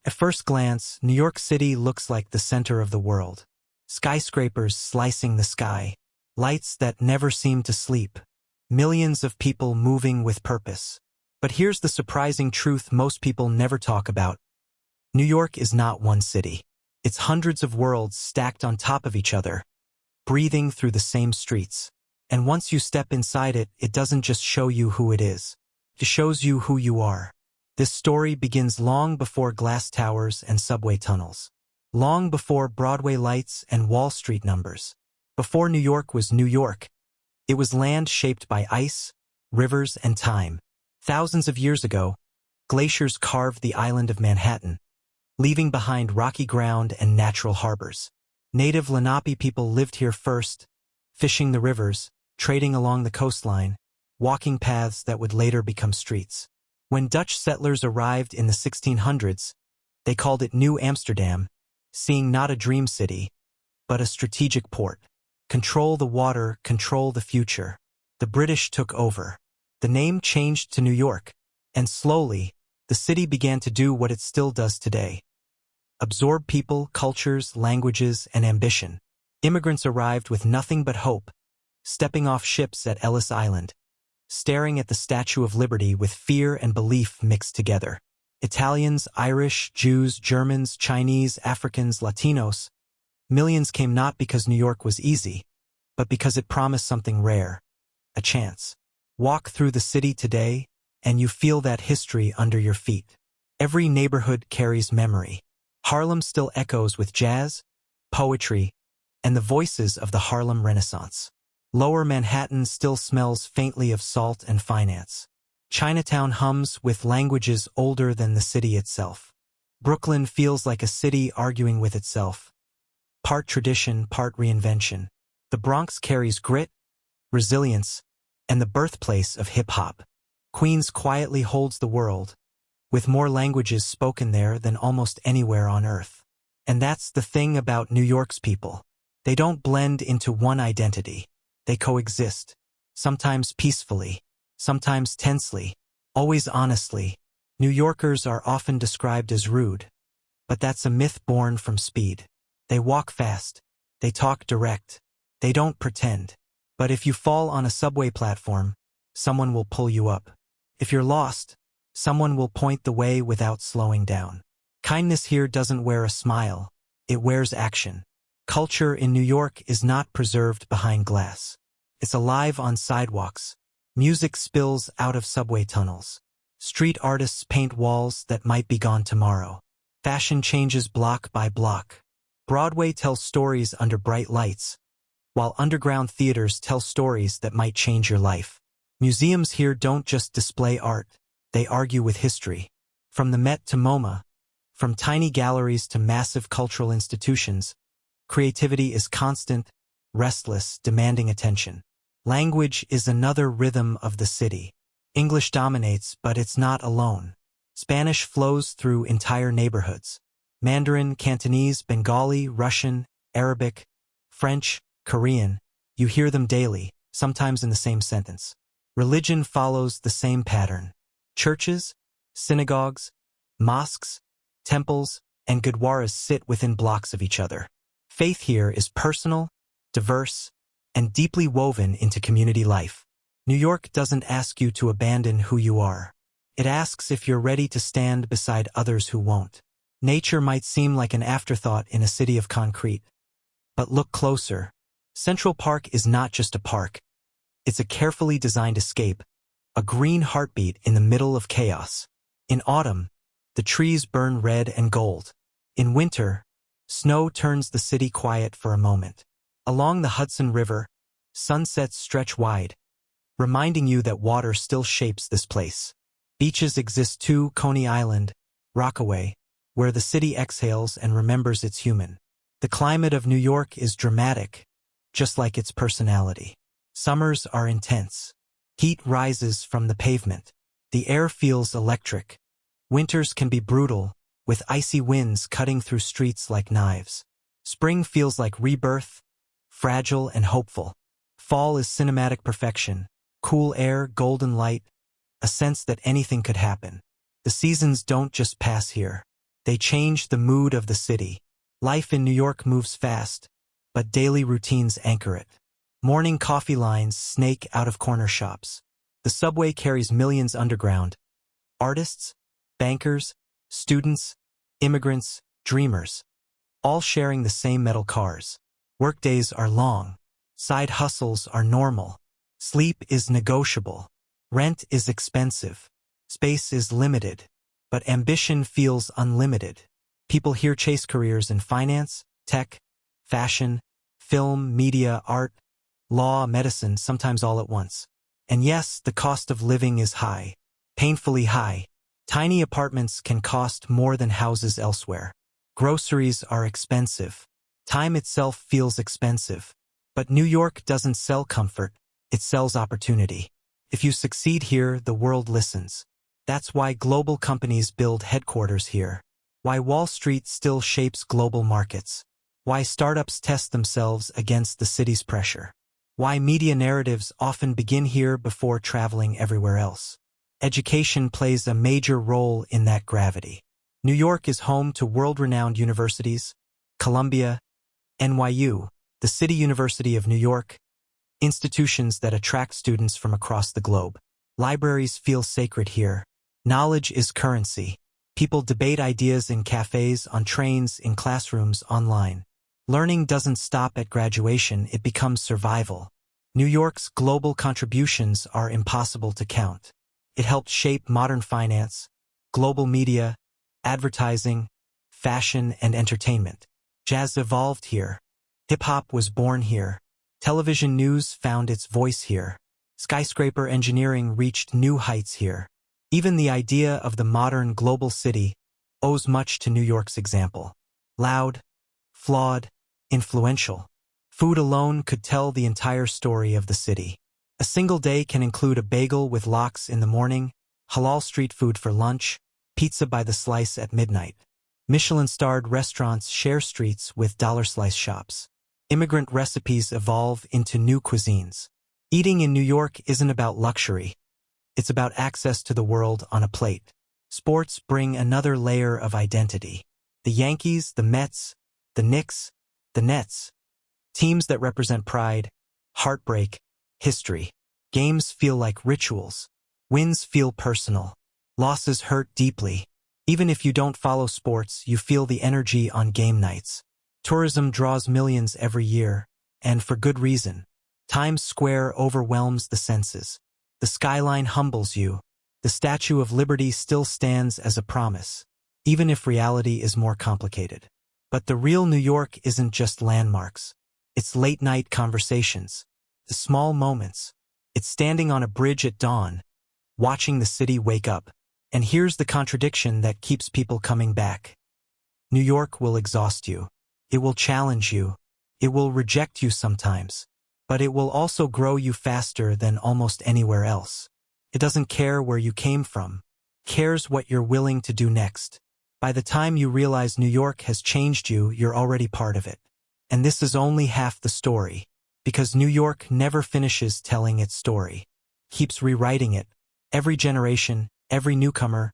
At first glance, New York City looks like the center of the world. Skyscrapers slicing the sky, lights that never seem to sleep, millions of people moving with purpose. But here's the surprising truth most people never talk about. New York is not one city. It's hundreds of worlds stacked on top of each other, breathing through the same streets. And once you step inside it, it doesn't just show you who it is. It shows you who you are. This story begins long before glass towers and subway tunnels. Long before Broadway lights and Wall Street numbers. Before New York was New York, it was land shaped by ice, rivers, and time. Thousands of years ago, glaciers carved the island of Manhattan, leaving behind rocky ground and natural harbors. Native Lenape people lived here first, fishing the rivers, trading along the coastline, walking paths that would later become streets. When Dutch settlers arrived in the 1600s, they called it New Amsterdam, seeing not a dream city, but a strategic port. Control the water, control the future. The British took over. The name changed to New York, and slowly, the city began to do what it still does today. Absorb people, cultures, languages, and ambition. Immigrants arrived with nothing but hope, stepping off ships at Ellis Island, staring at the Statue of Liberty with fear and belief mixed together. Italians, Irish, Jews, Germans, Chinese, Africans, Latinos. Millions came not because New York was easy, but because it promised something rare, a chance. Walk through the city today, and you feel that history under your feet. Every neighborhood carries memory. Harlem still echoes with jazz, poetry, and the voices of the Harlem Renaissance. Lower Manhattan still smells faintly of salt and finance. Chinatown hums with languages older than the city itself. Brooklyn feels like a city arguing with itself. Part tradition, part reinvention. The Bronx carries grit, resilience, and the birthplace of hip-hop. Queens quietly holds the world, with more languages spoken there than almost anywhere on earth. And that's the thing about New York's people. They don't blend into one identity. They coexist, sometimes peacefully, sometimes tensely, always honestly. New Yorkers are often described as rude, but that's a myth born from speed. They walk fast, they talk direct, they don't pretend. But if you fall on a subway platform, someone will pull you up. If you're lost, someone will point the way without slowing down. Kindness here doesn't wear a smile, it wears action. Culture in New York is not preserved behind glass. It's alive on sidewalks. Music spills out of subway tunnels. Street artists paint walls that might be gone tomorrow. Fashion changes block by block. Broadway tells stories under bright lights, while underground theaters tell stories that might change your life. Museums here don't just display art, they argue with history. From the Met to MoMA, from tiny galleries to massive cultural institutions, creativity is constant, restless, demanding attention. Language is another rhythm of the city. English dominates, but it's not alone. Spanish flows through entire neighborhoods. Mandarin, Cantonese, Bengali, Russian, Arabic, French, Korean, you hear them daily, sometimes in the same sentence. Religion follows the same pattern. Churches, synagogues, mosques, temples, and gurdwaras sit within blocks of each other. Faith here is personal, diverse, and deeply woven into community life. New York doesn't ask you to abandon who you are. It asks if you're ready to stand beside others who won't. Nature might seem like an afterthought in a city of concrete. But look closer. Central Park is not just a park. It's a carefully designed escape, a green heartbeat in the middle of chaos. In autumn, the trees burn red and gold. In winter, snow turns the city quiet for a moment. Along the Hudson River, sunsets stretch wide, reminding you that water still shapes this place. Beaches exist too, Coney Island, Rockaway, where the city exhales and remembers it's human. The climate of New York is dramatic, just like its personality. Summers are intense. Heat rises from the pavement. The air feels electric. Winters can be brutal, with icy winds cutting through streets like knives. Spring feels like rebirth, fragile and hopeful. Fall is cinematic perfection, cool air, golden light, a sense that anything could happen. The seasons don't just pass here. They change the mood of the city. Life in New York moves fast, but daily routines anchor it. Morning coffee lines snake out of corner shops. The subway carries millions underground. Artists, bankers, students, immigrants, dreamers, all sharing the same metal cars. Workdays are long. Side hustles are normal. Sleep is negotiable. Rent is expensive. Space is limited. But ambition feels unlimited. People here chase careers in finance, tech, fashion, film, media, art, law, medicine, sometimes all at once. And yes, the cost of living is high. Painfully high. Tiny apartments can cost more than houses elsewhere. Groceries are expensive. Time itself feels expensive. But New York doesn't sell comfort, it sells opportunity. If you succeed here, the world listens. That's why global companies build headquarters here. Why Wall Street still shapes global markets. Why startups test themselves against the city's pressure. Why media narratives often begin here before traveling everywhere else. Education plays a major role in that gravity. New York is home to world-renowned universities, Columbia, NYU, the City University of New York, institutions that attract students from across the globe. Libraries feel sacred here. Knowledge is currency. People debate ideas in cafes, on trains, in classrooms, online. Learning doesn't stop at graduation, it becomes survival. New York's global contributions are impossible to count. It helped shape modern finance, global media, advertising, fashion, and entertainment. Jazz evolved here. Hip-hop was born here. Television news found its voice here. Skyscraper engineering reached new heights here. Even the idea of the modern global city owes much to New York's example. Loud, flawed, influential. Food alone could tell the entire story of the city. A single day can include a bagel with lox in the morning, halal street food for lunch, pizza by the slice at midnight. Michelin-starred restaurants share streets with dollar-slice shops. Immigrant recipes evolve into new cuisines. Eating in New York isn't about luxury. It's about access to the world on a plate. Sports bring another layer of identity. The Yankees, the Mets, the Knicks, the Nets. Teams that represent pride, heartbreak, history. Games feel like rituals. Wins feel personal. Losses hurt deeply. Even if you don't follow sports, you feel the energy on game nights. Tourism draws millions every year, and for good reason. Times Square overwhelms the senses. The skyline humbles you. The Statue of Liberty still stands as a promise, even if reality is more complicated. But the real New York isn't just landmarks. It's late-night conversations. The small moments. It's standing on a bridge at dawn, watching the city wake up. And here's the contradiction that keeps people coming back. New York will exhaust you. It will challenge you. It will reject you sometimes. But it will also grow you faster than almost anywhere else. It doesn't care where you came from. It cares what you're willing to do next. By the time you realize New York has changed you, you're already part of it. And this is only half the story. Because New York never finishes telling its story. Keeps rewriting it. Every generation, every newcomer,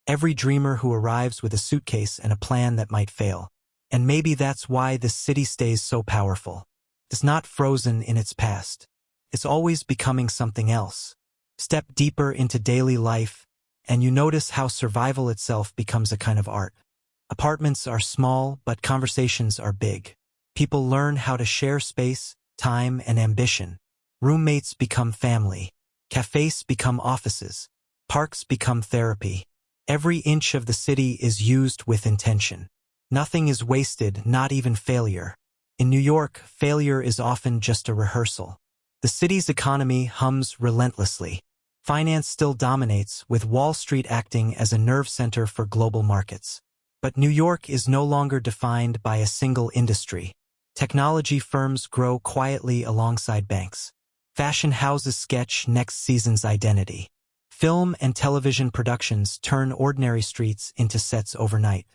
every dreamer who arrives with a suitcase and a plan that might fail. And maybe that's why this city stays so powerful. It's not frozen in its past. It's always becoming something else. Step deeper into daily life, and you notice how survival itself becomes a kind of art. Apartments are small, but conversations are big. People learn how to share space, time, and ambition. Roommates become family. Cafes become offices. Parks become therapy. Every inch of the city is used with intention. Nothing is wasted, not even failure. In New York, failure is often just a rehearsal. The city's economy hums relentlessly. Finance still dominates, with Wall Street acting as a nerve center for global markets. But New York is no longer defined by a single industry. Technology firms grow quietly alongside banks. Fashion houses sketch next season's identity. Film and television productions turn ordinary streets into sets overnight.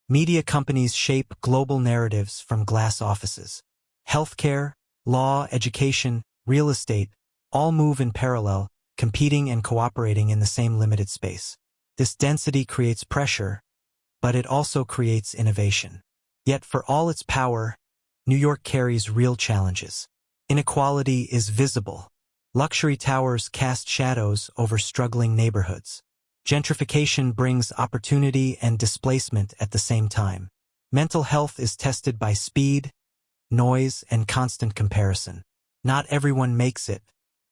Media companies shape global narratives from glass offices. Healthcare, law, education, real estate, all move in parallel, competing and cooperating in the same limited space. This density creates pressure, but it also creates innovation. Yet for all its power, New York carries real challenges. Inequality is visible. Luxury towers cast shadows over struggling neighborhoods. Gentrification brings opportunity and displacement at the same time. Mental health is tested by speed, noise, and constant comparison. Not everyone makes it,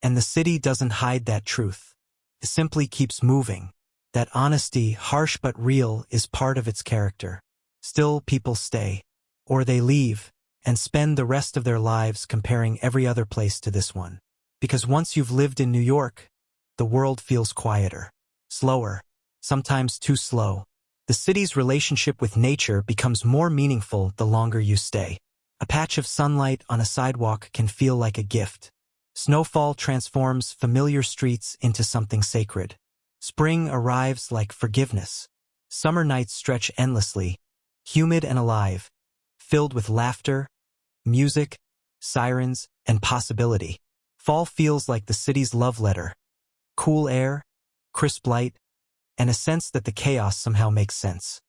and the city doesn't hide that truth. It simply keeps moving. That honesty, harsh but real, is part of its character. Still, people stay, or they leave, and spend the rest of their lives comparing every other place to this one. Because once you've lived in New York, the world feels quieter, slower, sometimes too slow. The city's relationship with nature becomes more meaningful the longer you stay. A patch of sunlight on a sidewalk can feel like a gift. Snowfall transforms familiar streets into something sacred. Spring arrives like forgiveness. Summer nights stretch endlessly, humid and alive, filled with laughter, music, sirens, and possibility. Fall feels like the city's love letter. Cool air, crisp light, and a sense that the chaos somehow makes sense.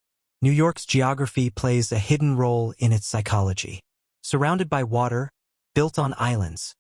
New York's geography plays a hidden role in its psychology. Surrounded by water, built on islands,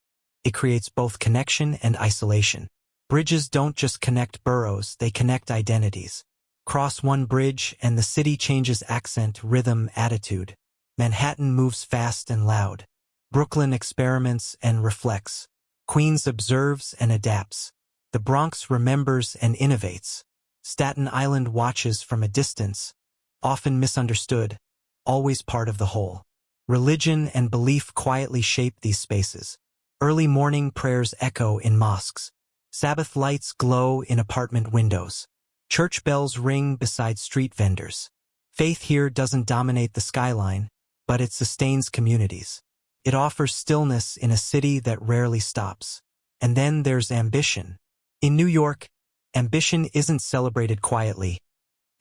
it creates both connection and isolation. Bridges don't just connect boroughs, they connect identities. Cross one bridge and the city changes accent, rhythm, attitude. Manhattan moves fast and loud. Brooklyn experiments and reflects. Queens observes and adapts. The Bronx remembers and innovates. Staten Island watches from a distance, often misunderstood, always part of the whole. Religion and belief quietly shape these spaces. Early morning prayers echo in mosques. Sabbath lights glow in apartment windows. Church bells ring beside street vendors. Faith here doesn't dominate the skyline, but it sustains communities. It offers stillness in a city that rarely stops. And then there's ambition. In New York, ambition isn't celebrated quietly.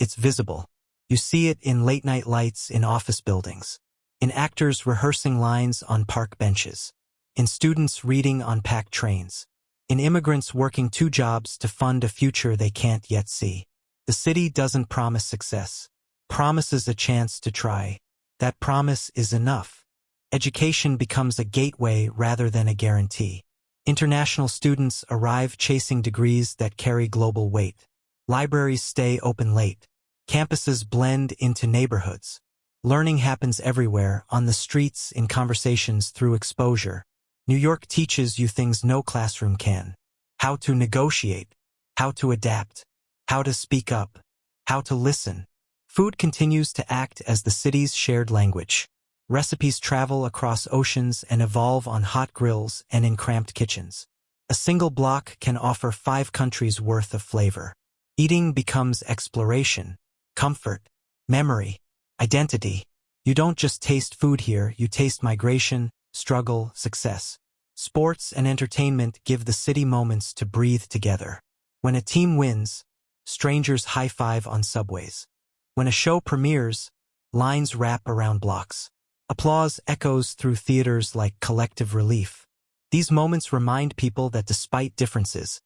It's visible. You see it in late-night lights in office buildings, in actors rehearsing lines on park benches, in students reading on packed trains, in immigrants working 2 jobs to fund a future they can't yet see. The city doesn't promise success, promises a chance to try. That promise is enough. Education becomes a gateway rather than a guarantee. International students arrive chasing degrees that carry global weight. Libraries stay open late. Campuses blend into neighborhoods. Learning happens everywhere, on the streets, in conversations, through exposure. New York teaches you things no classroom can. How to negotiate, how to adapt, how to speak up, how to listen. Food continues to act as the city's shared language. Recipes travel across oceans and evolve on hot grills and in cramped kitchens. A single block can offer 5 countries' worth of flavor. Eating becomes exploration, comfort, memory, identity. You don't just taste food here, you taste migration, struggle, success. Sports and entertainment give the city moments to breathe together. When a team wins, strangers high-five on subways. When a show premieres, lines wrap around blocks. Applause echoes through theaters like collective relief. These moments remind people that despite differences,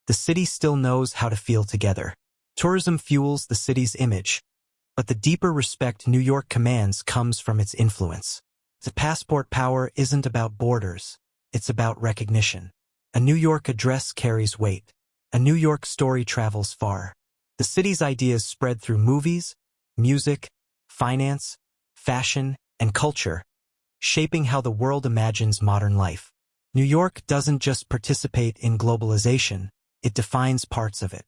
the city still knows how to feel together. Tourism fuels the city's image, but the deeper respect New York commands comes from its influence. The passport power isn't about borders, it's about recognition. A New York address carries weight. A New York story travels far. The city's ideas spread through movies, music, finance, fashion, and culture, shaping how the world imagines modern life. New York doesn't just participate in globalization, it defines parts of it.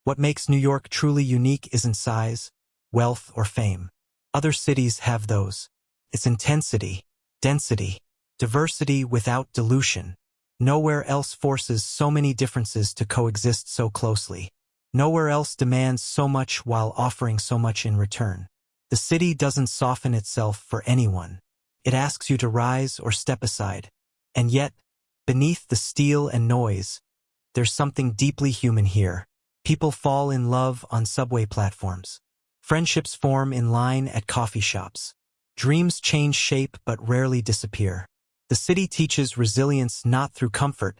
What makes New York truly unique isn't size, wealth, or fame. Other cities have those. It's intensity, density, diversity without dilution. Nowhere else forces so many differences to coexist so closely. Nowhere else demands so much while offering so much in return. The city doesn't soften itself for anyone. It asks you to rise or step aside. And yet, beneath the steel and noise, there's something deeply human here. People fall in love on subway platforms. Friendships form in line at coffee shops. Dreams change shape but rarely disappear. The city teaches resilience not through comfort,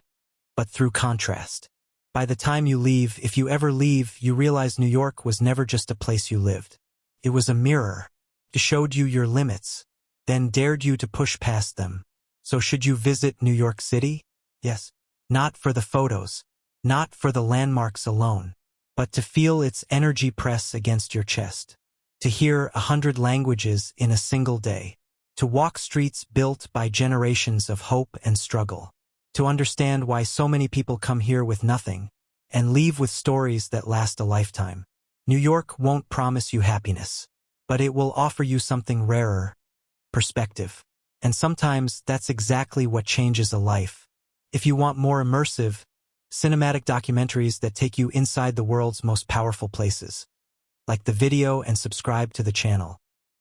but through contrast. By the time you leave, if you ever leave, you realize New York was never just a place you lived. It was a mirror. It showed you your limits, then dared you to push past them. So should you visit New York City? Yes. Not for the photos, not for the landmarks alone, but to feel its energy press against your chest. To hear 100 languages in a single day. To walk streets built by generations of hope and struggle. To understand why so many people come here with nothing and leave with stories that last a lifetime. New York won't promise you happiness, but it will offer you something rarer: perspective. And sometimes that's exactly what changes a life. If you want more immersive, cinematic documentaries that take you inside the world's most powerful places, like the video and subscribe to the channel.